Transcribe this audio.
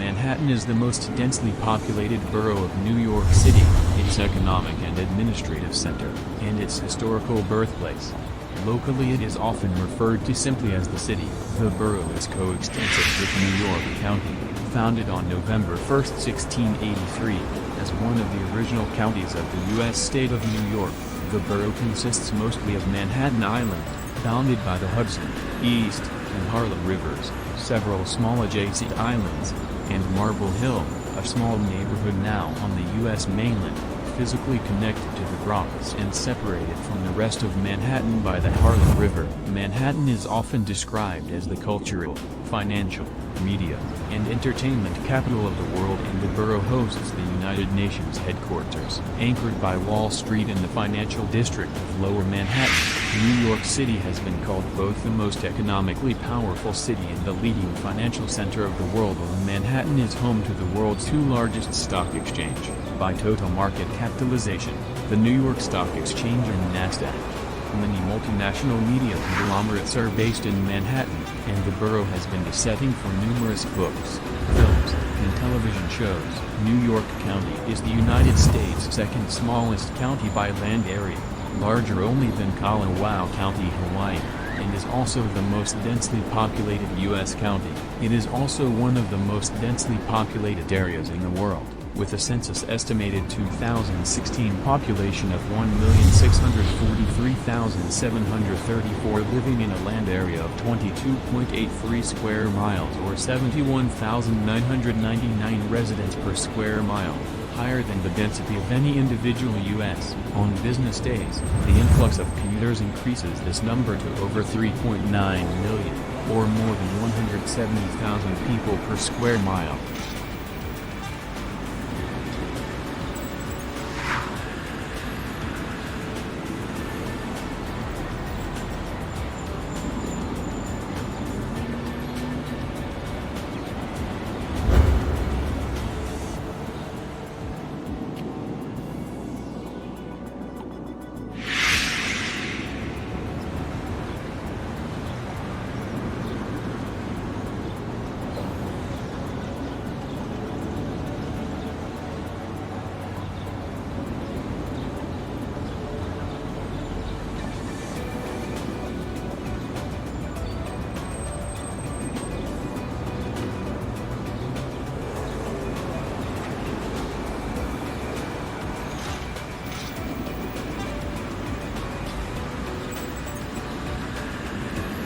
Manhattan is the most densely populated borough of New York City, its economic and administrative center, and its historical birthplace. Locally it is often referred to simply as the city. The borough is coextensive with New York County, founded on November 1, 1683, as one of the original counties of the U.S. state of New York. The borough consists mostly of Manhattan Island, bounded by the Hudson, East, and Harlem rivers, several small adjacent islands, and Marble Hill, a small neighborhood now on the U.S. mainland, physically connected to the Bronx and separated from the rest of Manhattan by the Harlem River. Manhattan is often described as the cultural, financial, media, and entertainment capital of the world, and the borough hosts the United Nations headquarters. Anchored by Wall Street and the financial district of Lower Manhattan, New York City has been called both the most economically powerful city and the leading financial center of the world. Manhattan is home to the world's two largest stock exchange, by total market capitalization, the New York Stock Exchange and Nasdaq. Many multinational media conglomerates are based in Manhattan, and the borough has been the setting for numerous books, films, and television shows. New York County is the United States' second smallest county by land area, larger only than Kalawao County, Hawaii, and is also the most densely populated U.S. county. It is also one of the most densely populated areas in the world, with a census estimated 2016 population of 1,643,734 living in a land area of 22.83 square miles or 71,999 residents per square mile, higher than the density of any individual U.S. On business days, the influx of commuters increases this number to over 3.9 million, or more than 170,000 people per square mile.